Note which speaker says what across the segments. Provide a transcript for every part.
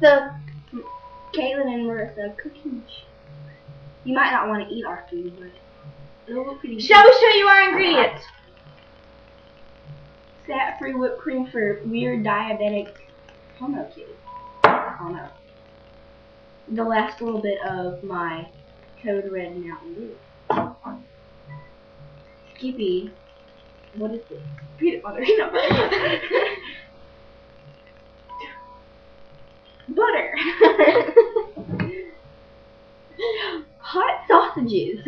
Speaker 1: the Caitlyn and Marisa cooking show. You might not want to eat our food, but it'll look pretty good.
Speaker 2: Shall we show you our ingredients?
Speaker 1: Fat-free whipped cream for weird diabetic homo kids. I don't know. The last little bit of my Code Red Mountain Dew. Skippy. What is this? Peanut butter. Peanut butter. Butter. Hot sausages.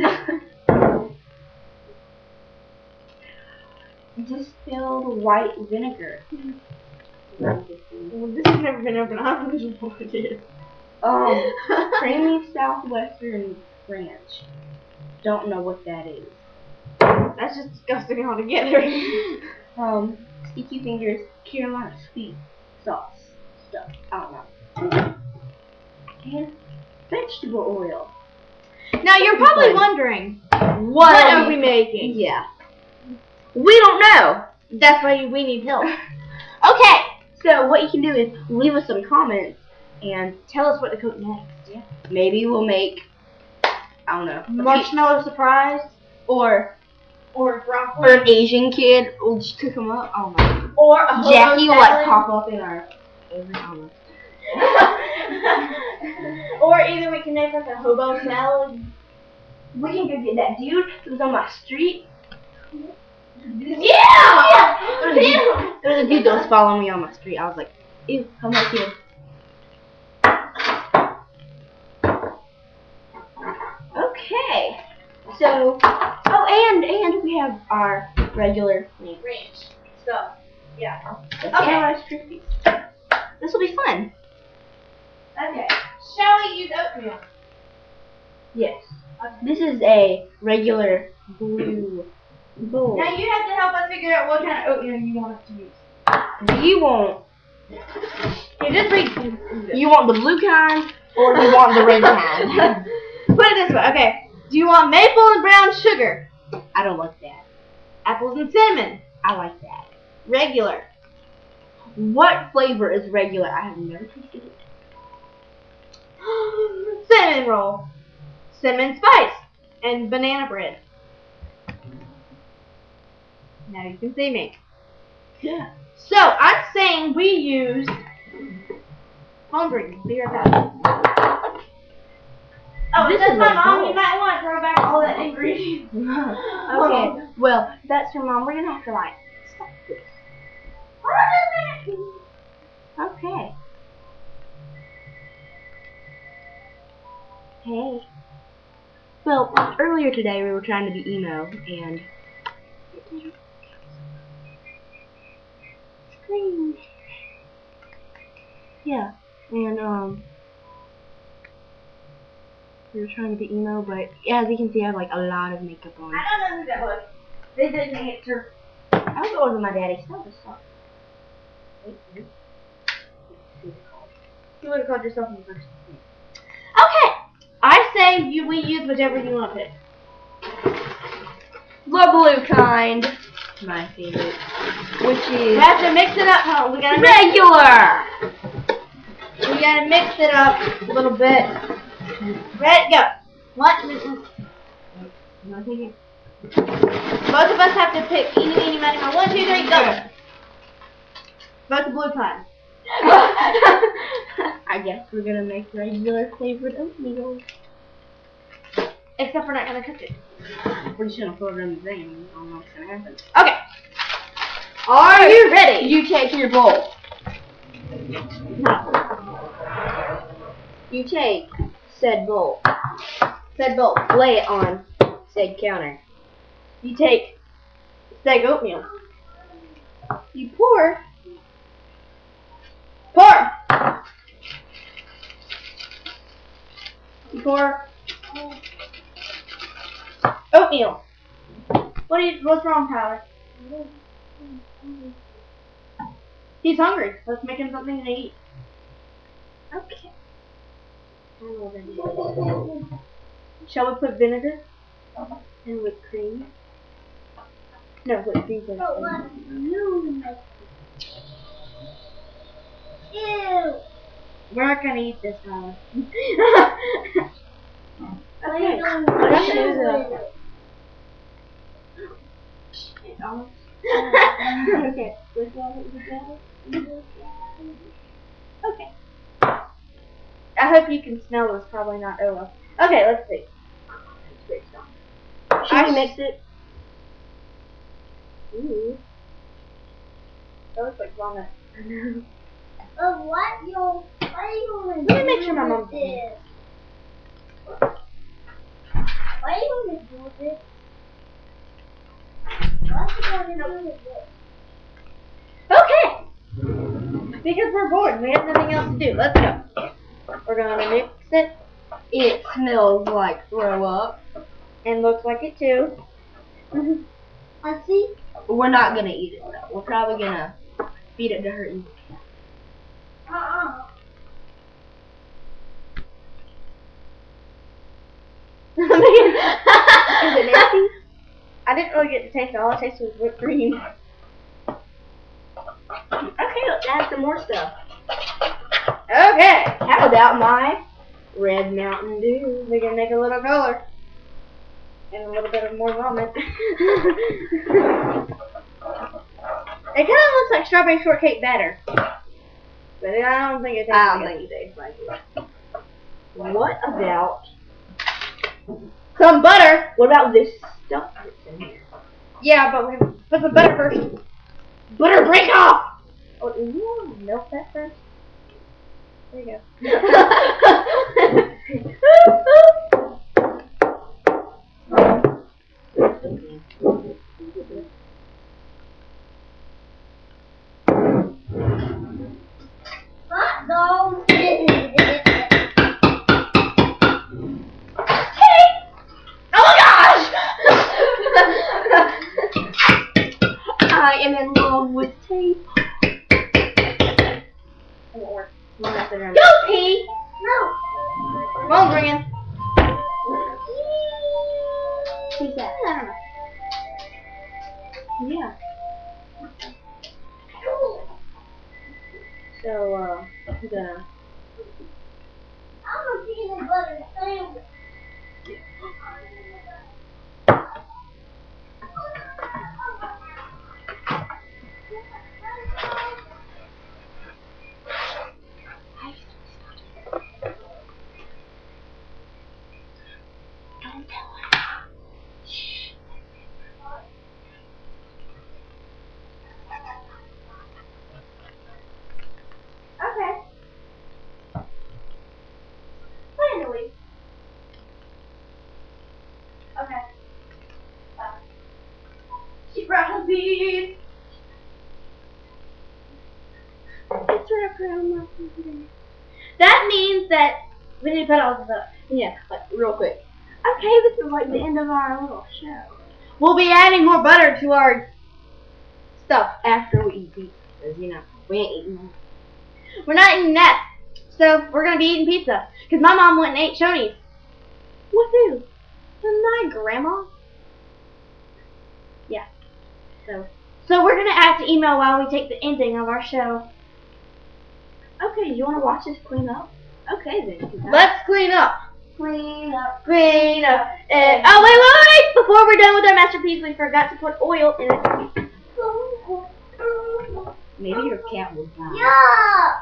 Speaker 1: Distilled white vinegar.
Speaker 2: Well, this has never been opened. I don't know what it is.
Speaker 1: Creamy Southwestern Ranch. Don't know what that is.
Speaker 2: That's just disgusting altogether.
Speaker 1: Sticky Fingers Carolina sweet sauce stuff. I don't know. And vegetable oil.
Speaker 2: Now you're probably wondering, what are we making?
Speaker 1: Yeah. We don't know.
Speaker 2: That's why we need help. Okay.
Speaker 1: So what you can do is leave us some comments and
Speaker 2: Tell us what to cook next.
Speaker 1: yeah, maybe we'll make, I don't know,
Speaker 2: Marshmallow surprise.
Speaker 1: or
Speaker 2: broccoli.
Speaker 1: an Asian kid will just cook them up. Oh my.
Speaker 2: Or a hobo
Speaker 1: Jackie will
Speaker 2: salad.
Speaker 1: pop up in our favorite almost.
Speaker 2: Or either we can make like a hobo salad.
Speaker 1: We can go get that dude who was on my street.
Speaker 2: Yeah!
Speaker 1: There was a dude that was following me on my street. I was like, ew, come back here. Okay. So, and we have our regular
Speaker 2: Ranch stuff. Yeah.
Speaker 1: and
Speaker 2: Okay.
Speaker 1: Rice Krispies. This will be fun.
Speaker 2: Okay. Shall we use oatmeal?
Speaker 1: Yes. This is a regular blue bowl.
Speaker 2: Now you have to help us figure out what kind of oatmeal you want us to use.
Speaker 1: Do you want
Speaker 2: You just read.
Speaker 1: you want the blue kind or you want the red kind?
Speaker 2: Put it this way. Okay. Do you want maple and brown sugar?
Speaker 1: I don't like that.
Speaker 2: Apples and cinnamon?
Speaker 1: I like that.
Speaker 2: Regular.
Speaker 1: What flavor is regular? I have never tasted it.
Speaker 2: Cinnamon roll. Cinnamon spice. And banana bread. Now you can see me.
Speaker 1: Yeah.
Speaker 2: So, I'm saying we use hungry. Be right back. Oh,
Speaker 1: This
Speaker 2: this is
Speaker 1: is
Speaker 2: my
Speaker 1: a
Speaker 2: mom.
Speaker 1: bowl.
Speaker 2: You might want to throw back all that ingredients.
Speaker 1: Okay. Well, that's your mom. We're gonna have to like stop this. Okay. Hey. Well, earlier today we were trying to be emo and scream. Yeah, and we were trying to be emo, but as you can see, I have like a lot of makeup on.
Speaker 2: I don't know who that was. They didn't answer.
Speaker 1: I was ordering my daddy's stuff.
Speaker 2: You would have called yourself in first. Okay. I say we use whichever you want to pick.
Speaker 1: The blue kind. My favorite. Which
Speaker 2: We
Speaker 1: is
Speaker 2: have to mix it up, huh? We gotta
Speaker 1: regular.
Speaker 2: mix it up a little bit. Ready, go. One. Both of us have to pick eeny, meeny, miny, moe. 1, 2, 3, go. Both the blue kind.
Speaker 1: I guess we're gonna make regular flavored oatmeal.
Speaker 2: Except we're not gonna cook it.
Speaker 1: We're just gonna put it in the thing. I don't know what's gonna happen.
Speaker 2: Okay. Are you ready?
Speaker 1: You take your bowl.
Speaker 2: No.
Speaker 1: You take said bowl.
Speaker 2: Said bowl.
Speaker 1: Lay it on said counter.
Speaker 2: You take said oatmeal.
Speaker 1: You pour.
Speaker 2: Pour.
Speaker 1: You pour.
Speaker 2: Oatmeal. What's wrong, Tyler? He's hungry. Let's make him something to eat.
Speaker 1: Okay.
Speaker 2: Shall we put vinegar? And whipped cream? No, whipped cream.
Speaker 3: Ew.
Speaker 2: We're not gonna eat this, Tyler.
Speaker 1: Okay.
Speaker 2: Okay. Okay. I hope you can smell this. Probably not. Oh well. Okay, let's see.
Speaker 1: Should we mix it?
Speaker 2: Ooh. That looks like vomit.
Speaker 3: What are you gonna
Speaker 2: Let me make sure my mom's
Speaker 3: do with this? What are you gonna do with this? What are you gonna do with this?
Speaker 2: Okay. Because we're bored and we have nothing else to do. Let's go. We're gonna mix it.
Speaker 1: It smells like throw up.
Speaker 2: And looks like it too.
Speaker 3: I see.
Speaker 1: We're not gonna eat it though. We're probably gonna feed it to her evil cat.
Speaker 2: Is it nasty? I didn't really get to taste it. All I tasted was whipped cream.
Speaker 1: Okay, let's add some more stuff.
Speaker 2: Okay.
Speaker 1: How about my red Mountain Dew?
Speaker 2: We can make a little color. And a little bit of more vomit. It kind of looks like strawberry shortcake batter. But I don't think it tastes
Speaker 1: I don't
Speaker 2: like
Speaker 1: think
Speaker 2: it tastes like it.
Speaker 1: What about
Speaker 2: Some butter.
Speaker 1: what about this stuff that's in here?
Speaker 2: Yeah, but we put some butter first. Butter break off! Oh, do you want to milk that first? There you
Speaker 3: Hot dogs.
Speaker 2: Oh my gosh!
Speaker 1: I am in love with tape.
Speaker 2: Go pee!
Speaker 3: No.
Speaker 2: Phone's ringing.
Speaker 1: Who's that?
Speaker 2: I don't know.
Speaker 1: Yeah.
Speaker 2: So, the
Speaker 3: I'm a peanut butter sandwich.
Speaker 2: okay. Finally. Okay. She brought us these. That means that we need to put all this up.
Speaker 1: Yeah, like real quick.
Speaker 2: Okay, this is like the end of our little show. We'll be adding more butter to our stuff.
Speaker 1: After we eat pizza, because you know we ain't eating that.
Speaker 2: We're not eating that. So we're gonna be eating pizza. Cause my mom went and ate Shoney's.
Speaker 1: With who?
Speaker 2: My grandma. Yeah. So we're gonna have to email while we take the ending of our show.
Speaker 1: Okay, you want to watch us clean up? Okay then.
Speaker 2: Let's clean up.
Speaker 3: Clean up.
Speaker 2: Clean up. And oh wait! Before we're done with our masterpiece, we forgot to put oil in it.
Speaker 1: Maybe your cat will die.
Speaker 3: Yeah.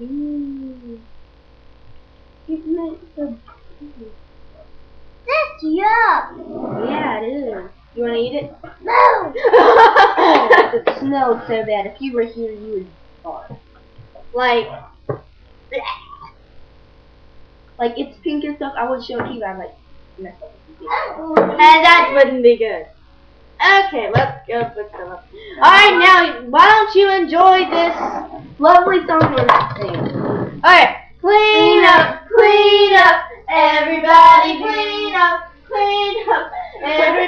Speaker 1: It makes a
Speaker 3: That's yuck.
Speaker 1: Yeah, it is. You want to eat it?
Speaker 3: No.
Speaker 1: It smelled so bad. If you were here, you would fart.
Speaker 2: Like,
Speaker 1: Like it's pink and stuff. I would show it to you. I like mess up.
Speaker 2: and that wouldn't be good. Okay, let's go put some up. Alright, now, why don't you enjoy this
Speaker 1: Lovely song we're singing.
Speaker 2: Alright, clean up, everybody clean up, everybody